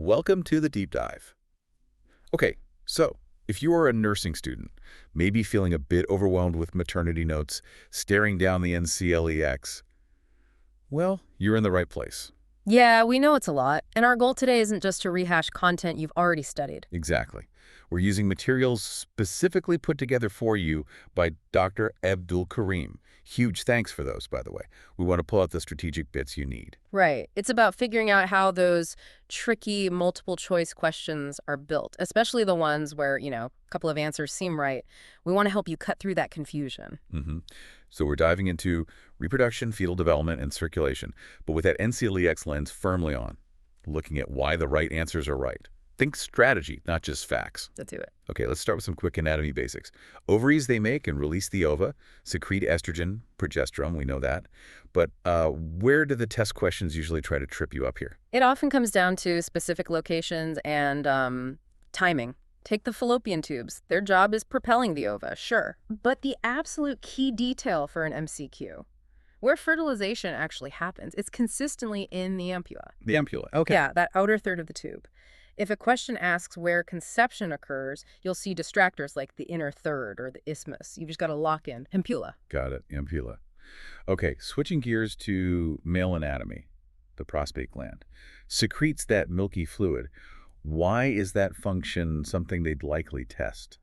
Welcome to the deep dive. Okay, so if you are a nursing student, maybe feeling a bit overwhelmed with maternity notes, staring down the NCLEX, well, you're in the right place. Yeah, we know it's a lot, and our goal today isn't just to rehash content you've already studied. Exactly. We're using materials specifically put together for you by Dr. Abdul Karim. Huge thanks for those, by the way. We want to pull out the strategic bits you need. Right. It's about figuring out how those tricky multiple choice questions are built, especially the ones where, a couple of answers seem right. We want to help you cut through that confusion. So we're diving into reproduction, fetal development, and circulation, but with that NCLEX lens firmly on, looking at why the right answers are right. Think strategy, not just facts. Let's do it. Okay, let's start with some quick anatomy basics. Ovaries, they make and release the ova, secrete estrogen, progesterone, we know that. But where do the test questions usually try to trip you up here? It often comes down to specific locations and timing. Take the fallopian tubes. Their job is propelling the ova, sure. But the absolute key detail for an MCQ, where fertilization actually happens, it's consistently in the ampulla. The ampulla, okay. Yeah, that outer third of the tube. If a question asks where conception occurs, you'll see distractors like the inner third or the isthmus. You've just got to lock in ampulla. Got it, ampulla. Okay, switching gears to male anatomy, the prostate gland. Secretes that milky fluid. Why is that function something they'd likely test?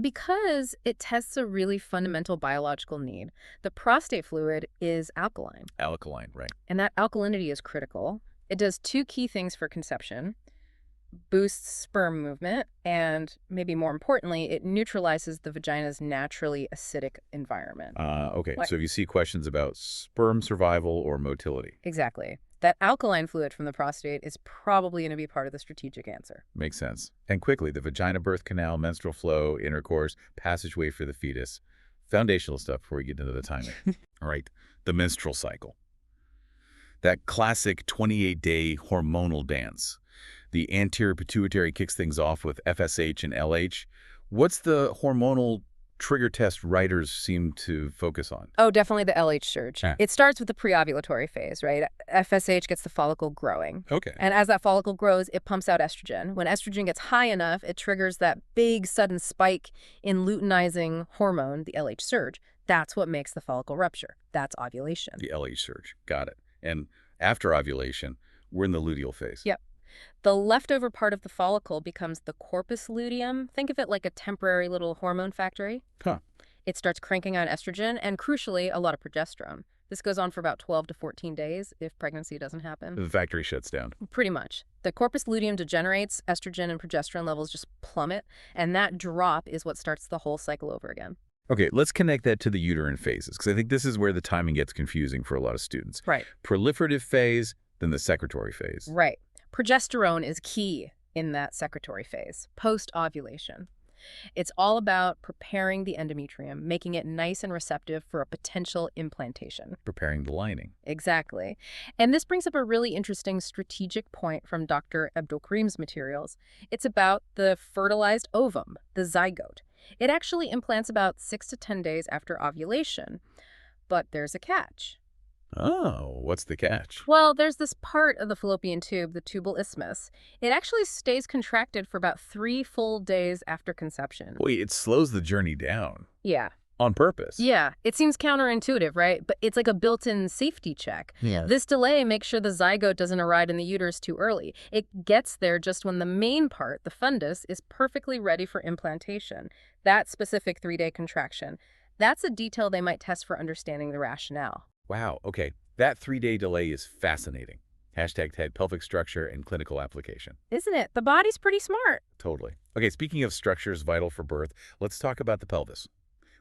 Because it tests a really fundamental biological need. The prostate fluid is alkaline, Alkaline, right. and that alkalinity is critical. It does two key things for conception: boosts sperm movement, and maybe more importantly, it neutralizes the vagina's naturally acidic environment. Okay, What? so if you see questions about sperm survival or motility, Exactly. That alkaline fluid from the prostate is probably going to be part of the strategic answer. makes sense. And quickly, the vagina, birth canal, menstrual flow, intercourse, passageway for the fetus. Foundational stuff before we get into the timing. All right, the menstrual cycle. That classic 28-day hormonal dance. The anterior pituitary kicks things off with FSH and LH. What's the hormonal trigger test writers seem to focus on? Oh, definitely the LH surge. Ah. It starts with the pre-ovulatory phase, right? FSH gets the follicle growing. Okay. And as that follicle grows, it pumps out estrogen. When estrogen gets high enough, it triggers that big sudden spike in luteinizing hormone, the LH surge. That's what makes the follicle rupture. That's ovulation. The LH surge. Got it. And after ovulation, we're in the luteal phase. Yep. The leftover part of the follicle becomes the corpus luteum. Think of it like a temporary little hormone factory. Huh. It starts cranking out estrogen and, crucially, a lot of progesterone. This goes on for about 12 to 14 days if pregnancy doesn't happen. The factory shuts down. Pretty much. The corpus luteum degenerates, estrogen and progesterone levels just plummet, and that drop is what starts the whole cycle over again. Okay, let's connect that to the uterine phases, because I think this is where the timing gets confusing for a lot of students. Right. Proliferative phase, then the secretory phase. Right. Progesterone is key in that secretory phase, post-ovulation. It's all about preparing the endometrium, making it nice and receptive for a potential implantation. Preparing the lining. Exactly. And this brings up a really interesting strategic point from Dr. Abdul Karim's materials. It's about the fertilized ovum, the zygote. It actually implants about 6 to 10 days after ovulation. But there's a catch. Oh, what's the catch? Well, there's this part of the fallopian tube, the tubal isthmus. It actually stays contracted for about 3 full days after conception. Wait, it slows the journey down. Yeah. On purpose. Yeah. It seems counterintuitive, right? But it's like a built-in safety check. Yeah. This delay makes sure the zygote doesn't arrive in the uterus too early. It gets there just when the main part, the fundus, is perfectly ready for implantation. That specific 3-day contraction. That's a detail they might test for understanding the rationale. Wow, okay. That 3-day delay is fascinating. Hashtag tag pelvic structure and clinical application. Isn't it? The body's pretty smart. Totally. Okay, speaking of structures vital for birth, let's talk about the pelvis.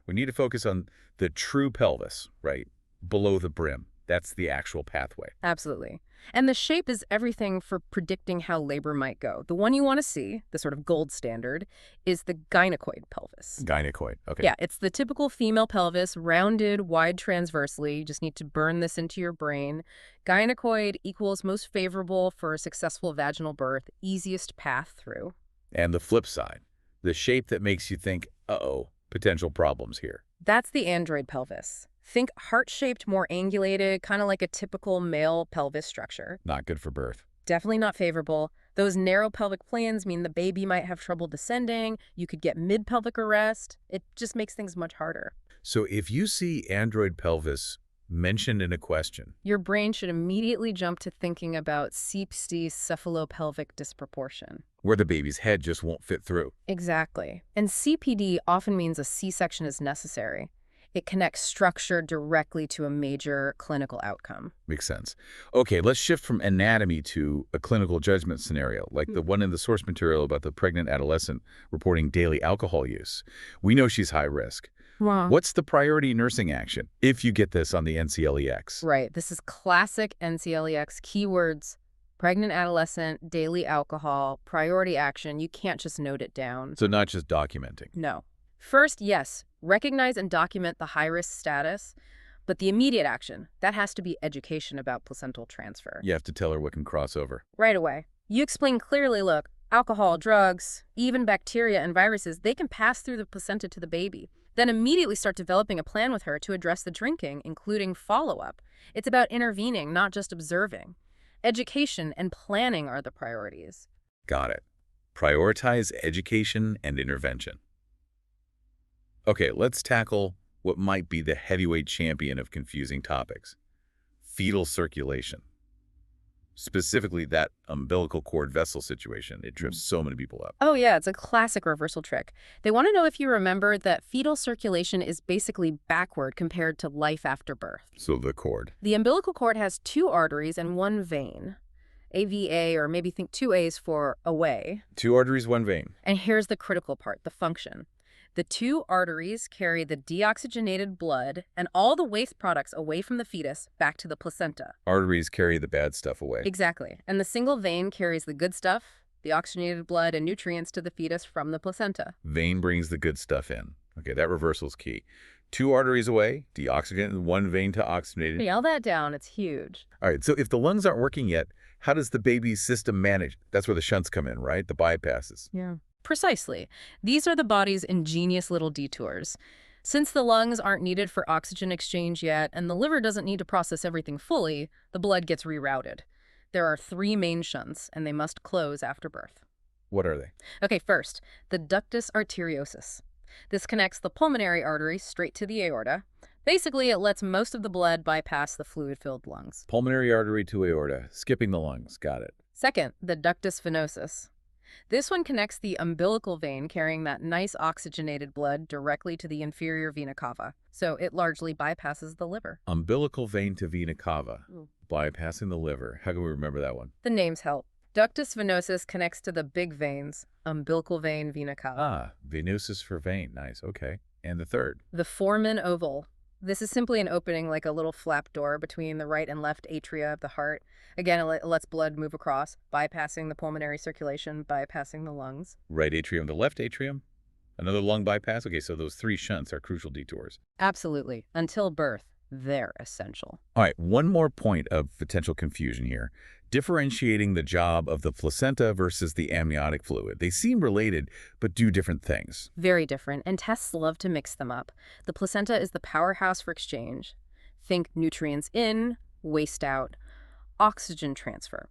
We need to focus on the true pelvis, right? Below the brim. That's the actual pathway. Absolutely. And the shape is everything for predicting how labor might go. The one you want to see, the sort of gold standard, is the gynecoid pelvis. Gynecoid, okay. Yeah, it's the typical female pelvis, rounded, wide transversely. You just need to burn this into your brain. Gynecoid equals most favorable for a successful vaginal birth, easiest path through. And the flip side, the shape that makes you think, uh-oh, potential problems here. That's the android pelvis. Think heart-shaped, more angulated, kind of like a typical male pelvis structure. Not good for birth. Definitely not favorable. Those narrow pelvic plans mean the baby might have trouble descending. You could get mid-pelvic arrest. It just makes things much harder. So if you see android pelvis mentioned in a question, Your brain should immediately jump to thinking about CPD cephalopelvic disproportion. where the baby's head just won't fit through. Exactly. And CPD often means a C-section is necessary. It connects structure directly to a major clinical outcome. Makes sense. Okay, let's shift from anatomy to a clinical judgment scenario, like the one in the source material about the pregnant adolescent reporting daily alcohol use. We know she's high risk. Wow. What's the priority nursing action if you get this on the NCLEX? Right. This is classic NCLEX keywords. Pregnant adolescent, daily alcohol, priority action. You can't just note it down. So not just documenting. No. First, yes, recognize and document the high-risk status, but the immediate action, that has to be education about placental transfer. You have to tell her what can cross over. Right away. You explain clearly, look, alcohol, drugs, even bacteria and viruses, they can pass through the placenta to the baby. Then immediately start developing a plan with her to address the drinking, including follow-up. It's about intervening, not just observing. Education and planning are the priorities. Got it. Prioritize education and intervention. Okay, let's tackle what might be the heavyweight champion of confusing topics. Fetal circulation. Specifically that umbilical cord vessel situation. It trips so many people up. Oh yeah, it's a classic reversal trick. They want to know if you remember that fetal circulation is basically backward compared to life after birth. So the cord. The umbilical cord has 2 arteries and 1 vein. AVA, or maybe think 2 A's for away. 2 arteries, 1 vein. And here's the critical part, the function. The 2 arteries carry the deoxygenated blood and all the waste products away from the fetus back to the placenta. Arteries carry the bad stuff away. Exactly. And the single vein carries the good stuff, the oxygenated blood and nutrients to the fetus from the placenta. Vein brings the good stuff in. Okay, that reversal's key. 2 arteries away, deoxygenated, 1 vein to oxygenated. Nail that down, it's huge. All right, so if the lungs aren't working yet, how does the baby's system manage? That's where the shunts come in, right? The bypasses. Yeah. Precisely. These are the body's ingenious little detours. Since the lungs aren't needed for oxygen exchange yet, and the liver doesn't need to process everything fully, the blood gets rerouted. There are 3 main shunts, and they must close after birth. What are they? Okay, first, the ductus arteriosus. This connects the pulmonary artery straight to the aorta. Basically, it lets most of the blood bypass the fluid-filled lungs. Pulmonary artery to aorta, skipping the lungs. Got it. Second, the ductus venosus. This one connects the umbilical vein carrying that nice oxygenated blood directly to the inferior vena cava, so it largely bypasses the liver. Umbilical vein to vena cava, bypassing the liver. How can we remember that one? The names help. Ductus venosus connects to the big veins, umbilical vein, vena cava. Ah, venosus for vein. Nice, okay. And the third? The foramen oval. This is simply an opening like a little flap door between the right and left atria of the heart. Again, it lets blood move across, bypassing the pulmonary circulation, bypassing the lungs. Right atrium, the left atrium? Another lung bypass? Okay, so those 3 shunts are crucial detours. Absolutely. Until birth, they're essential. All right, one more point of potential confusion here. Differentiating the job of the placenta versus the amniotic fluid. They seem related, but do different things. Very different, and tests love to mix them up. The placenta is the powerhouse for exchange. Think nutrients in, waste out, oxygen transfer.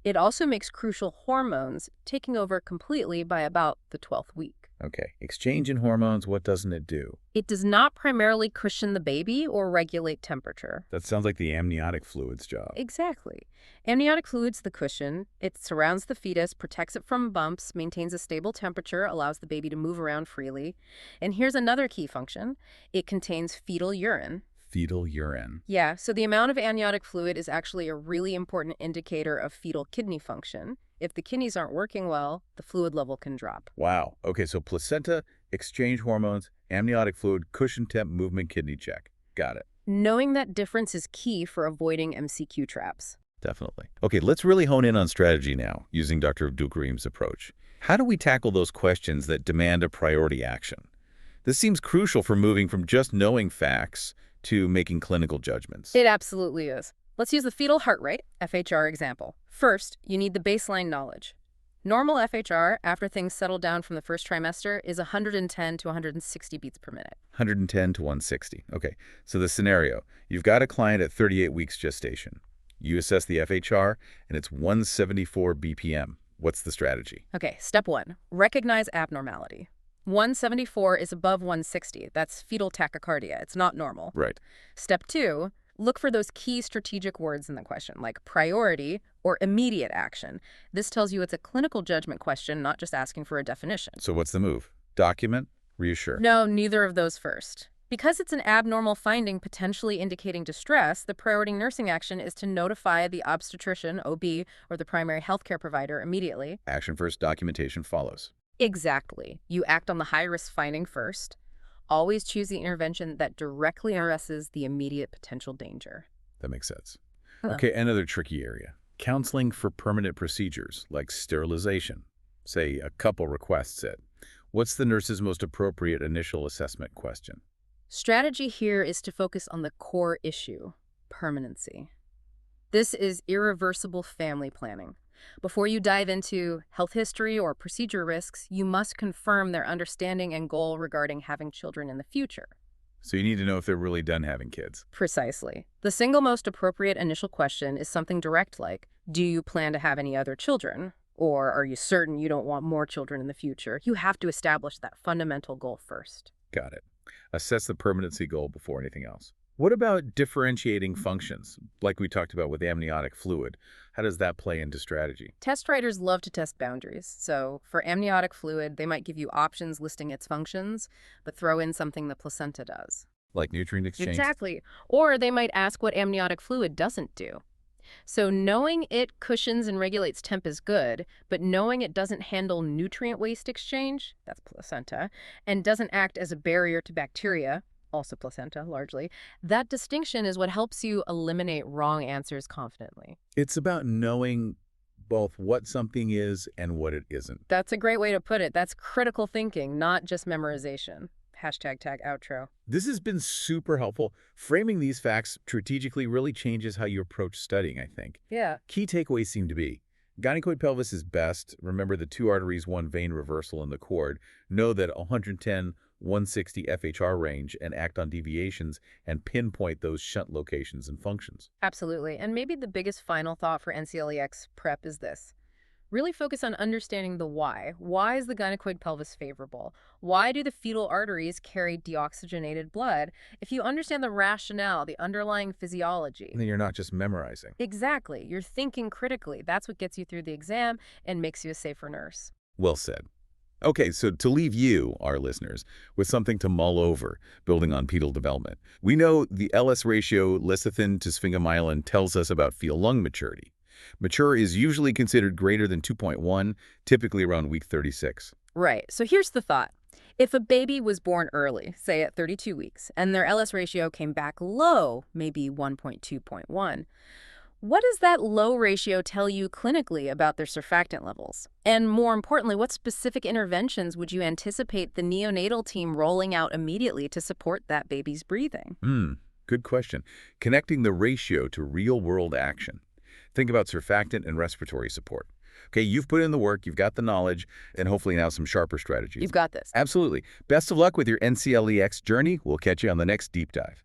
It also makes crucial hormones, taking over completely by about the 12th week. Okay, exchange in hormones, what doesn't it do? It does not primarily cushion the baby or regulate temperature. That sounds like the amniotic fluid's job. Exactly. Amniotic fluid's the cushion. It surrounds the fetus, protects it from bumps, maintains a stable temperature, allows the baby to move around freely. And here's another key function. It contains fetal urine. Fetal urine. Yeah, so the amount of amniotic fluid is actually a really important indicator of fetal kidney function. If the kidneys aren't working well, the fluid level can drop. Wow. Okay, so placenta, exchange hormones, amniotic fluid, cushion temp, movement, kidney check. Got it. Knowing that difference is key for avoiding MCQ traps. Definitely. Okay, let's really hone in on strategy now, using Dr. Abdulkarim's approach. How do we tackle those questions that demand a priority action? This seems crucial for moving from just knowing facts to making clinical judgments. It absolutely is. Let's use the fetal heart rate, FHR, example. First, you need the baseline knowledge. Normal FHR, after things settle down from the first trimester, is 110 to 160 beats per minute. 110 to 160. Okay, so the scenario. You've got a client at 38 weeks gestation. You assess the FHR, and it's 174 BPM. What's the strategy? Okay, step 1, recognize abnormality. 174 is above 160. That's fetal tachycardia. It's not normal. Right. Step 2, look for those key strategic words in the question, like priority or immediate action. This tells you it's a clinical judgment question, not just asking for a definition. So what's the move? Document? Reassure? No, neither of those first. Because it's an abnormal finding potentially indicating distress, the priority nursing action is to notify the obstetrician, OB, or the primary healthcare provider immediately. Action first, documentation follows. Exactly. You act on the high-risk finding first. Always choose the intervention that directly addresses the immediate potential danger. That makes sense. Huh. Okay, another tricky area. Counseling for permanent procedures, like sterilization. Say a couple requests it. What's the nurse's most appropriate initial assessment question? Strategy here is to focus on the core issue, permanency. This is irreversible family planning. Before you dive into health history or procedure risks, you must confirm their understanding and goal regarding having children in the future. So you need to know if they're really done having kids. Precisely. The single most appropriate initial question is something direct like, do you plan to have any other children? Or are you certain you don't want more children in the future? You have to establish that fundamental goal first. Got it. Assess the permanency goal before anything else. What about differentiating functions, like we talked about with amniotic fluid? How does that play into strategy? Test writers love to test boundaries. So for amniotic fluid, they might give you options listing its functions, but throw in something the placenta does. Like nutrient exchange? Exactly. Or they might ask what amniotic fluid doesn't do. So knowing it cushions and regulates temp is good, but knowing it doesn't handle nutrient waste exchange, that's placenta, and doesn't act as a barrier to bacteria, also placenta largely, that distinction is what helps you eliminate wrong answers confidently. It's about knowing both what something is and what it isn't. That's a great way to put it. That's critical thinking, not just memorization. Hashtag outro. This has been super helpful. Framing these facts strategically really changes how you approach studying, I think. Yeah. Key takeaways seem to be, gynecoid pelvis is best. Remember the 2 arteries, 1 vein reversal in the cord. Know that 110, 160 FHR range and act on deviations and pinpoint those shunt locations and functions. Absolutely. And maybe the biggest final thought for NCLEX prep is this. Really focus on understanding the why. Why is the gynecoid pelvis favorable? Why do the fetal arteries carry deoxygenated blood? If you understand the rationale, the underlying physiology. And then you're not just memorizing. Exactly. You're thinking critically. That's what gets you through the exam and makes you a safer nurse. Well said. Okay, so to leave you, our listeners, with something to mull over, building on fetal development. We know the LS ratio, lecithin to sphingomyelin, tells us about fetal lung maturity. Mature is usually considered greater than 2.1, typically around week 36. Right. So here's the thought. If a baby was born early, say at 32 weeks, and their LS ratio came back low, maybe 1.2.1, what does that low ratio tell you clinically about their surfactant levels? And more importantly, what specific interventions would you anticipate the neonatal team rolling out immediately to support that baby's breathing? Good question. Connecting the ratio to real-world action. Think about surfactant and respiratory support. Okay, you've put in the work, you've got the knowledge, and hopefully now some sharper strategies. You've got this. Absolutely. Best of luck with your NCLEX journey. We'll catch you on the next deep dive.